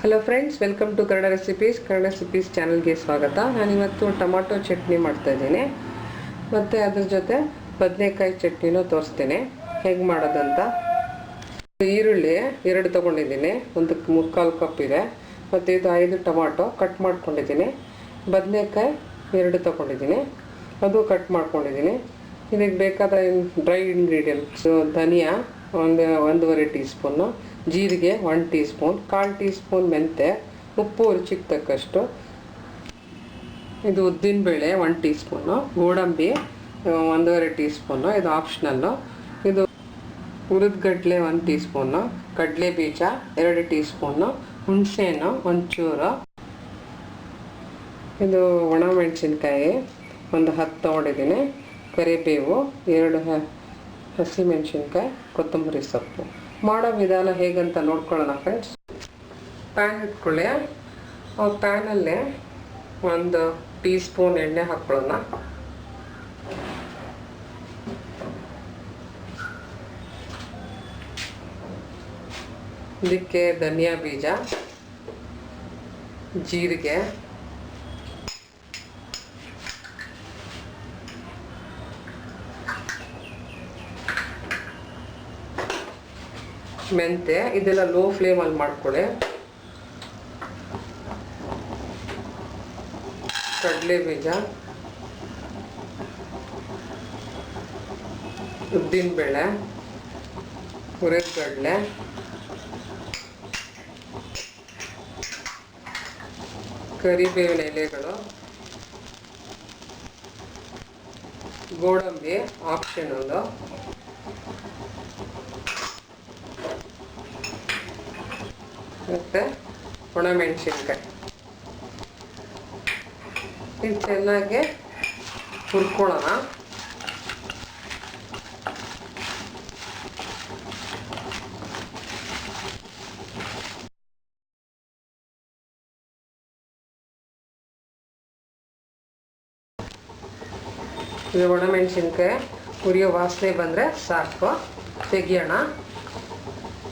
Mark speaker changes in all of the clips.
Speaker 1: Hello friends, welcome to Kannada recipes ಚಾನಲ್ಗೆ ಸ್ವಾಗತ. ನಾನಿವತ್ತು ಟೊಮಾಟೊ ಚಟ್ನಿ ಮಾಡ್ತಾಯಿದ್ದೀನಿ ಮತ್ತು ಅದ್ರ ಜೊತೆ ಬದನೆಕಾಯಿ ಚಟ್ನಿನೂ ತೋರಿಸ್ತೀನಿ ಹೇಗೆ ಮಾಡೋದಂತ. ಈರುಳ್ಳಿ 2 ತೊಗೊಂಡಿದ್ದೀನಿ, ಒಂದು 3/4 ಕಪ್ ಇದೆ. ಮತ್ತು ಇದು 5 ಟೊಮಾಟೊ ಕಟ್ ಮಾಡ್ಕೊಂಡಿದ್ದೀನಿ. ಬದನೆಕಾಯಿ 2 ತೊಗೊಂಡಿದ್ದೀನಿ, ಅದು ಕಟ್ ಮಾಡ್ಕೊಂಡಿದ್ದೀನಿ. ಇದಕ್ಕೆ ಬೇಕಾದ ಡ್ರೈ ಇಂಗ್ರೀಡಿಯೆಂಟ್ಸು: ಧನಿಯಾ 1.5 ಟೀ ಸ್ಪೂನು, ಜೀರಿಗೆ 1 ಟೀ ಸ್ಪೂನ್, 1/4 ಟೀ ಸ್ಪೂನ್ ಮೆಂತೆ, ಉಪ್ಪು ರುಚಿಗೆ ತಕ್ಕಷ್ಟು, ಇದು ಉದ್ದಿನಬೇಳೆ 1 ಟೀ ಸ್ಪೂನು, ಗೋಡಂಬಿ 1.5 ಟೀ ಸ್ಪೂನು, ಇದು ಆಪ್ಷನಲ್ಲು. ಇದು ಹುರಿದಗಡ್ಲೆ 1 ಟೀ ಸ್ಪೂನು, ಕಡಲೆ ಬೀಜ 2 ಟೀ ಸ್ಪೂನು, ಹುಣಸೆಹಣ್ಣು ಒಂಚೂರು, ಇದು ಒಣಮೆಣಸಿನ್ಕಾಯಿ ಒಂದು 10 ತೊಗೊಂಡಿದ್ದೀನಿ, ಕರಿಬೇವು 2 ಹಸಿಮೆಣಸಿನ್ಕಾಯಿ, ಕೊತ್ತಂಬರಿ ಸೊಪ್ಪು. ಮಾಡೋ ವಿಧಾನ ಹೇಗಂತ ನೋಡ್ಕೊಳ್ಳೋಣ ಫ್ರೆಂಡ್ಸ್. ಪ್ಯಾನ್ ಇಟ್ಕೊಳ್ಳಿ. ಆ ಪ್ಯಾನಲ್ಲಿ 1 ಟೀ ಸ್ಪೂನ್ ಎಣ್ಣೆ ಹಾಕ್ಕೊಳ್ಳೋಣ. ಇದಕ್ಕೆ ಧನಿಯಾ ಬೀಜ, ಜೀರಿಗೆ, ಮೆಂತೆ, ಇದೆಲ್ಲ ಲೋ ಫ್ಲೇಮಲ್ಲಿ ಮಾಡ್ಕೊಳ್ಳಿ. ಕಡಲೆ ಬೀಜ, ಉದ್ದಿನಬೇಳೆ, ಹುರಿದಗಡ್ಲೆ, ಕರಿಬೇವಿನ ಎಲೆಗಳು, ಗೋಡಂಬಿ ಆಪ್ಷನಲ್ಲು, ಮತ್ತು ಒಣಮೆಣಸಿನ್ಕಾಯಿ. ಇದು ಚೆನ್ನಾಗಿ ಹುರ್ಕೊಳ್ಳೋಣ. ಇದು ಒಣಮೆಣಸಿನ್ಕಾಯಿ ಹುರಿಯೋ ವಾಸನೆ ಬಂದರೆ ಸಾಕು. ತೆಗಿಯೋಣ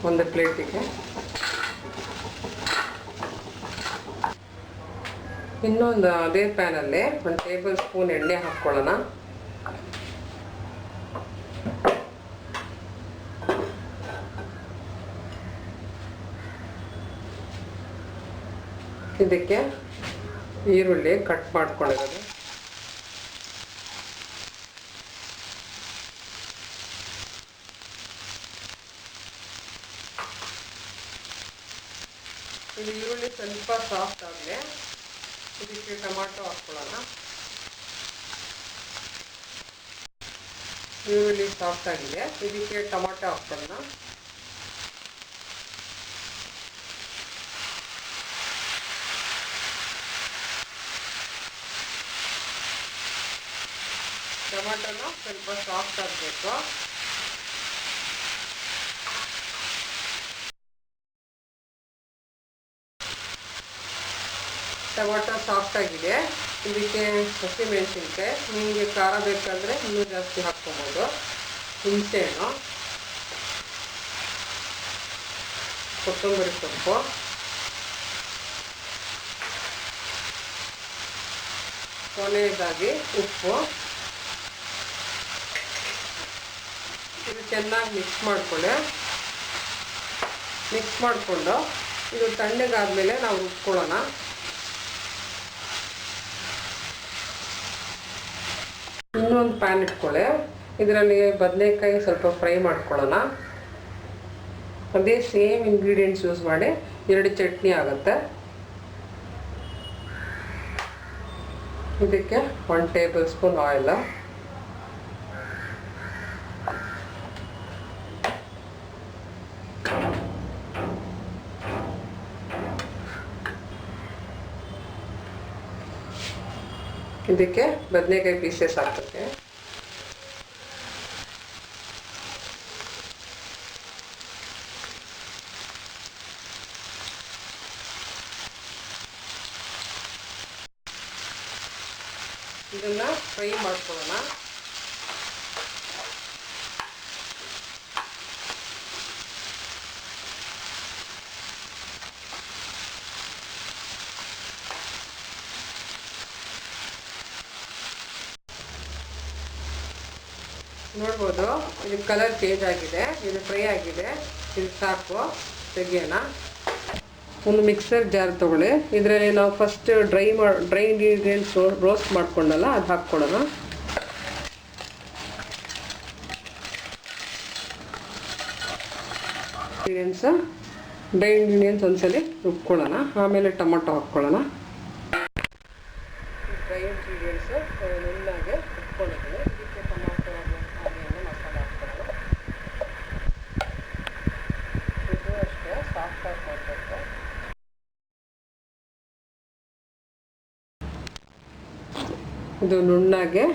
Speaker 1: ಒಂದು ಪ್ಲೇಟಿಗೆ. ಇನ್ನೊಂದು ಅದೇ ಪ್ಯಾನಲ್ಲಿ 1 ಟೇಬಲ್ ಸ್ಪೂನ್ ಎಣ್ಣೆ ಹಾಕ್ಕೊಳ್ಳೋಣ. ಇದಕ್ಕೆ ಈರುಳ್ಳಿ ಕಟ್ ಮಾಡ್ಕೊಳ್ಳೋದು, ಇದು ಈರುಳ್ಳಿ ಸ್ವಲ್ಪ ಸಾಫ್ಟ್ ಆಗಲಿ. ಇದಕ್ಕೆ ಟೊಮಾಟೊ ಹಾಕ್ಕೊಳ್ಳೋಣ. ಈರುಳ್ಳಿ ಸಾಫ್ಟ್ ಆಗಿದೆ, ಇದಕ್ಕೆ ಟೊಮಾಟೊ ಹಾಕ್ಕೊಳ್ಳೋಣ. ಟೊಮಾಟೊನ ಸ್ವಲ್ಪ ಸಾಫ್ಟ್ ಆಗಬೇಕು. ಟೊಮಾಟೊ ಸಾಫ್ಟ್ ಆಗಿದೆ. ಇದಕ್ಕೆ ಹಸಿಮೆಣಸಿನ್ಕಾಯಿ, ನಿಮಗೆ ಖಾರ ಬೇಕಂದರೆ ಇನ್ನೂ ಜಾಸ್ತಿ ಹಾಕ್ಕೊಬೋದು. ಹುಣಸೆಹಣ್ಣು, ಕೊತ್ತಂಬರಿ ಸೊಪ್ಪು, ಕೊನೆಯದಾಗಿ ಉಪ್ಪು. ಇದು ಚೆನ್ನಾಗಿ ಮಿಕ್ಸ್ ಮಾಡ್ಕೊಳ್ಳಿ. ಮಿಕ್ಸ್ ಮಾಡಿಕೊಂಡು ಇದು ತಣ್ಣಗಾದ್ಮೇಲೆ ನಾವು ರುಬ್ಕೊಳ್ಳೋಣ. ಇನ್ನೊಂದು ಪ್ಯಾನ್ ಇಟ್ಕೊಳ್ಳಿ. ಇದರಲ್ಲಿ ಬದನೆಕಾಯಿ ಸ್ವಲ್ಪ ಫ್ರೈ ಮಾಡ್ಕೊಳ್ಳೋಣ. ಅದೇ ಸೇಮ್ ಇಂಗ್ರೀಡಿಯೆಂಟ್ಸ್ ಯೂಸ್ ಮಾಡಿ 2 ಚಟ್ನಿ ಆಗುತ್ತೆ. ಇದಕ್ಕೆ 1 ಟೇಬಲ್ ಸ್ಪೂನ್ ಆಯಿಲ್, ಇದಕ್ಕೆ ಬದನೆಕಾಯಿ ಪೀಸಸ್ ಹಾಕುತ್ತೆ. ಇದನ್ನು ಫ್ರೈ ಮಾಡ್ಕೊಳ್ಳೋಣ. ನೋಡ್ಬೋದು ಇದು ಕಲರ್ ಚೇಂಜ್ ಆಗಿದೆ, ಇದು ಫ್ರೈ ಆಗಿದೆ. ಇದು ಸಾಕು, ತೆಗಿಯೋಣ. ಒಂದು ಮಿಕ್ಸರ್ ಜಾರ್ ತೊಗೊಳ್ಳಿ. ಇದರಲ್ಲಿ ನಾವು ಫಸ್ಟ್ ಡ್ರೈ ಇಂಗ್ರೀಡಿಯೆಂಟ್ಸ್ ರೋಸ್ಟ್ ಮಾಡ್ಕೊಂಡಲ್ಲ, ಅದು ಹಾಕ್ಕೊಳ್ಳೋಣ. ಡ್ರೈ ಇಂಗ್ರೀಡಿಯೆಂಟ್ಸ್ ಒಂದ್ಸಲಿ ರುಬ್ಕೊಳ್ಳೋಣ, ಆಮೇಲೆ ಟೊಮೊಟೊ ಹಾಕ್ಕೊಳ್ಳೋಣ. ಡ್ರೈ ಇಂಗ್ರೀಡಿಯೆಂಟ್ಸು ನುಣ್ಣಗೆ ರುಬ್ಕೊಂಡಿದ್ದೀನಿ. ಇದಕ್ಕೆ ಟೊಮೊಟೊ ಆನಿಯನ್ ಮಸಾಲೆ ಹಾಕ್ಕೊಳ್ಳೋಣ. ಇದು ಅಷ್ಟೇ ಸಾಫ್ಟಾಗಿ ಮಾಡಬೇಕು. ಇದು ನುಣ್ಣಗೆ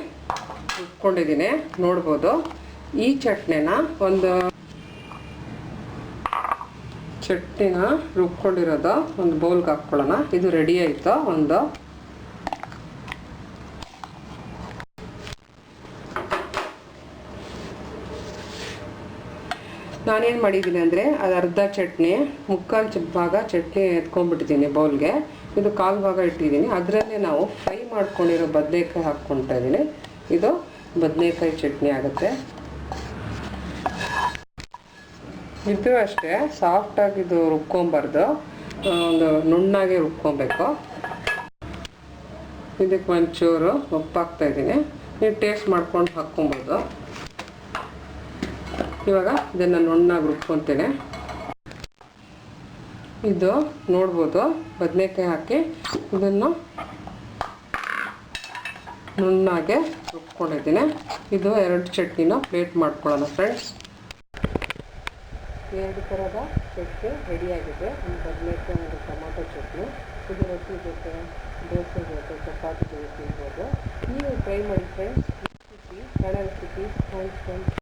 Speaker 1: ರುಬ್ಕೊಂಡಿದ್ದೀನಿ, ನೋಡ್ಬೋದು. ಈ ಚಟ್ನಿನ ರುಬ್ಕೊಂಡಿರೋದು ಒಂದು ಬೌಲ್ಗೆ ಹಾಕ್ಕೊಳ್ಳೋಣ. ಇದು ರೆಡಿ ಆಯಿತು. ನಾನೇನು ಮಾಡಿದ್ದೀನಿ ಅಂದರೆ ಅದು ಅರ್ಧ ಚಟ್ನಿ, ಮುಕ್ಕಾಲು ಭಾಗ ಚಟ್ನಿ ಎತ್ಕೊಂಡ್ಬಿಟ್ಟಿದ್ದೀನಿ ಬೌಲ್ಗೆ. ಇದು ಕಾಲು ಭಾಗ ಇಟ್ಟಿದ್ದೀನಿ. ಅದರಲ್ಲೇ ನಾವು ಫ್ರೈ ಮಾಡ್ಕೊಂಡಿರೋ ಬದನೆಕಾಯಿ ಹಾಕ್ಕೊಳ್ತಾ ಇದ್ದೀನಿ. ಇದು ಬದನೆಕಾಯಿ ಚಟ್ನಿ ಆಗುತ್ತೆ. ಇದು ಅಷ್ಟೇ ಸಾಫ್ಟಾಗಿ ಇದು ರುಬ್ಕೊಬಾರ್ದು, ಒಂದು ನುಣ್ಣಾಗೆ ರುಬ್ಕೊಬೇಕು. ಇದಕ್ಕೆ ಒಂಚೂರು ಉಪ್ಪು ಹಾಕ್ತಾಯಿದ್ದೀನಿ. ನೀವು ಟೇಸ್ಟ್ ಮಾಡ್ಕೊಂಡು ಹಾಕ್ಕೊಬೋದು. ಇವಾಗ ಇದನ್ನು ನುಣ್ಣಾಗಿ ರುಬ್ಕೊತೀನಿ. ಇದು ನೋಡ್ಬೋದು, ಬದನೆಕಾಯಿ ಹಾಕಿ ಇದನ್ನು ನುಣ್ಣಾಗೆ ರುಬ್ಕೊಂಡಿದ್ದೀನಿ. ಇದು 2 ಚಟ್ನಿನ ಪ್ಲೇಟ್ ಮಾಡ್ಕೊಳ್ಳೋಣ ಫ್ರೆಂಡ್ಸ್. 2 ಥರದ ಚಟ್ನಿ ರೆಡಿಯಾಗಿದೆ. ಒಂದು ಬದನೆಕಾಯಿ, ಒಂದು ಟೊಮೊಟೊ ಚಟ್ನಿ. ಇದು ರೊಟ್ಟಿ ಜೊತೆ, ದೋಸೆ ಜೊತೆ, ಚಪಾತಿ ಜೊತೆ ತಿನ್ಬೋದು. ನೀವು ಟ್ರೈ ಮಾಡಿ friends. Recipe, channel recipe. Thanks friends.